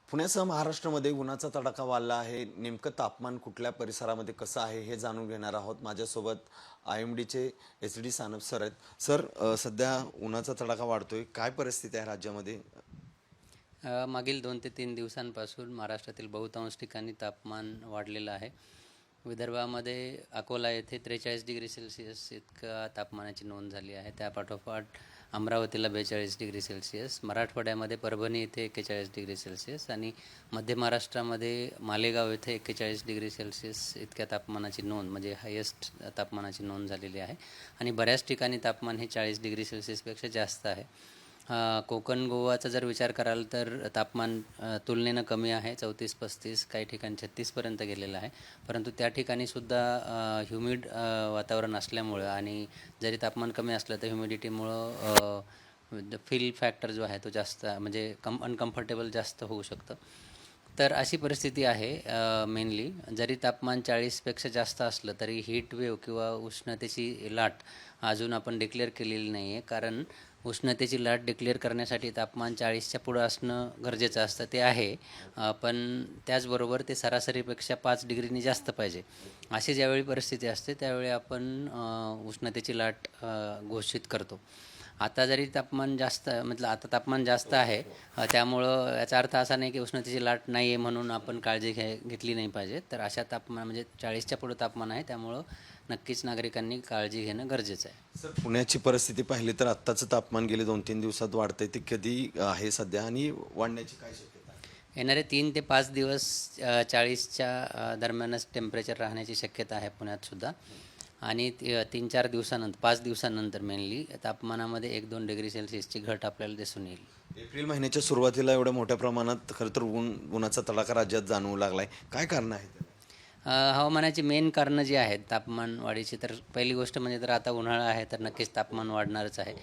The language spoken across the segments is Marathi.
पुण्यासह महाराष्ट्रामध्ये उन्हाचा तडाखा वाढला आहे. नेमकं तापमान कुठल्या परिसरामध्ये कसं आहे हे जाणून घेणार आहोत. माझ्यासोबत IMDचे SD सानप सर आहेत. सर, सध्या उन्हाचा तडाखा वाढतोय, काय परिस्थिती आहे राज्यामध्ये? मागील 2 ते 3 दिवसांपासून महाराष्ट्रातील बहुतांश ठिकाणी तापमान वाढलेलं आहे. विदर्भामध्ये अकोला येथे 43 डिग्री सेल्सिअस इतका तापमानाची नोंद झाली आहे. त्यापाठोपाठ अमरावतीला 42 डिग्री सेल्सिअस, मराठवाड्यामध्ये परभणी येथे 41 डिग्री सेल्सिअस आणि मध्य महाराष्ट्रामध्ये मालेगाव येथे 41 डिग्री सेल्सिअस इतक्या तापमानाची नोंद म्हणजे हायेस्ट तापमानाची नोंद झालेली आहे. आणि बऱ्याच ठिकाणी तापमान हे 40 डिग्री सेल्सिअसपेक्षा जास्त आहे. कोकण गोवाचा जर विचार कराल तर तापमान तुलनेनं कमी आहे, 34-35, काही ठिकाणी 36पर्यंत गेलेलं आहे. परंतु त्या ठिकाणीसुद्धा ह्युमिड वातावरण असल्यामुळं आणि जरी तापमान कमी असलं तर ह्युमिडिटीमुळं फील फॅक्टर जो आहे तो जास्त म्हणजे अनकम्फर्टेबल जास्त होऊ शकतं. तर अशी परिस्थिती आहे. मेनली जरी तापमान 40पेक्षा जास्त असलं तरी हीट वेव्ह किंवा उष्णतेची लाट अजून आपण डिक्लेअर केलेली नाही आहे. कारण उष्णतेची लाट डिक्लेअर करण्यासाठी तापमान 40च्या पुढं असणं गरजेचं असतं, ते आहे. पण त्याचबरोबर ते सरासरीपेक्षा 5 डिग्रीनी जास्त पाहिजे. अशी ज्यावेळी परिस्थिती असते त्यावेळी आपण उष्णतेची लाट घोषित करतो. आता जरी तापमान जास्त आता तापमान जास्त आहे, त्यामुळं याचा अर्थ असा नाही की उष्णतेची लाट नाही आहे म्हणून आपण काळजी घेतली नाही पाहिजे. तर अशा तापमान म्हणजे 40च्या पुढं तापमान आहे, त्यामुळं नक्कीच नागरिकांनी काळजी घेणं गरजेचं आहे. सर, पुण्याची परिस्थिती पाहिली तर आत्ताचं तापमान गेले 2-3 दिवसात वाढतंय, ते कधी आहे सध्या आणि वाढण्याची काय शक्यता आहे? येणारे 3 ते 5 दिवस 40च्या दरम्यानच टेम्परेचर राहण्याची शक्यता आहे पुण्यातसुद्धा. आणि 3-4 दिवसानंतर 5 दिवसानंतर मेनली तापमानामध्ये 1-2 डिग्री सेल्सिअसची घट आपल्याला दिसून येईल. एप्रिल महिन्याच्या सुरुवातीला एवढ्या मोठ्या प्रमाणात खरं तर उन्हाचा तडाखा राज्यात जाणवू लागलाय, काय कारण आहे? हवामानाची मेन कारणं जी आहेत तापमान वाढीची, तर पहिली गोष्ट म्हणजे तर आता उन्हाळा आहे तर नक्कीच तापमान वाढणारच आहे.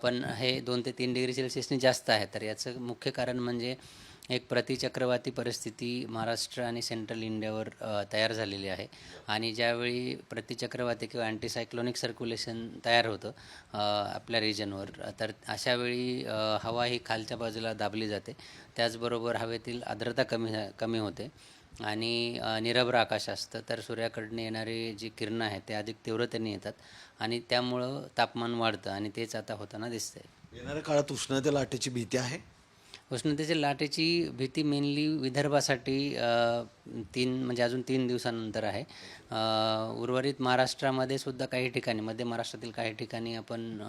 पण हे 2 ते 3 डिग्री सेल्सिअसनी जास्त आहे. तर याचं मुख्य कारण म्हणजे एक प्रतिचक्रवाती परिस्थिती महाराष्ट्र आणि सेंट्रल इंडियावर तयार झालेली आहे. आणि ज्यावेळी प्रतिचक्रवाती किंवा अँटीसायक्लोनिक सर्क्युलेशन तयार होतं आपल्या रिजनवर, तर अशावेळी हवा ही खालच्या बाजूला दाबली जाते. त्याचबरोबर हवेतील आर्द्रता कमी होते आणि निरभ्र आकाश असतं. तर सूर्याकडून येणारी जी किरणं आहेत ते अधिक तीव्रतेने येतात आणि त्यामुळं तापमान वाढतं आणि तेच आता होताना दिसतंय. येणाऱ्या काळात उष्णते लाटेची भीती आहे? उष्णतेच्या लाटेची भीती मेनली विदर्भासाठी म्हणजे अजून 3 दिवसानंतर आहे. उर्वरित महाराष्ट्रामध्ये सुद्धा काही ठिकाणी, मध्य महाराष्ट्रातील काही ठिकाणी आपण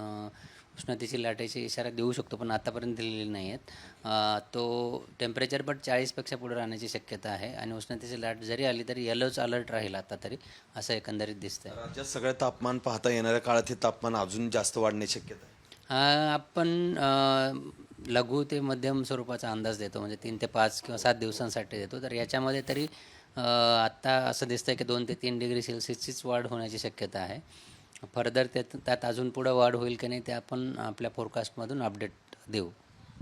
उष्णतेची लाटेचे इशारा देऊ शकतो, पण आतापर्यंत दिलेले नाही आहेत. तो टेम्परेचर पण 40पेक्षा पुढे राहण्याची शक्यता आहे आणि उष्णतेची लाट जरी आली तरी येलोच अलर्ट राहील आता तरी, असं एकंदरीत दिसतंय. राज्यात सगळं तापमान पाहता येणाऱ्या काळात हे तापमान अजून जास्त वाढण्याची शक्यता आहे? आपण लघु ते मध्यम स्वरूपाचा अंदाज देतो, म्हणजे 3 ते 5 किंवा 7 दिवसांसाठी देतो. तर याच्यामध्ये तरी आत्ता असं दिसतंय की 2 ते 3 डिग्री सेल्सिअसचीच वाढ होण्याची शक्यता आहे. फर्दर त्यात अजून पुढं वाढ होईल की नाही ते आपण आपल्या फोरकास्टमधून अपडेट देऊ.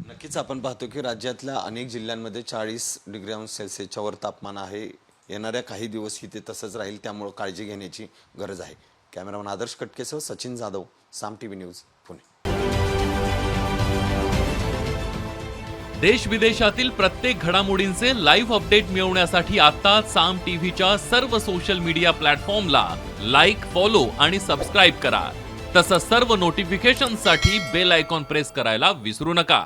नक्कीच आपण पाहतो की राज्यातल्या अनेक जिल्ह्यांमध्ये 40 डिग्री सेल्सिअसच्या वर तापमान आहे. येणाऱ्या काही दिवसही ते तसंच राहील, त्यामुळे काळजी घेण्याची गरज आहे. कॅमेरामन आदर्श कटकेसह सचिन जाधव, साम TV न्यूज, पुणे. देश विदेशातील प्रत्येक घडामोडींचे लाईव्ह अपडेट मिळवण्यासाठी आता साम टीव्हीच्या सर्व सोशल मीडिया प्लॅटफॉर्मला लाईक, फॉलो आणि सबस्क्राईब करा. तसंच सर्व नोटिफिकेशनसाठी बेल आयकॉन प्रेस करायला विसरू नका.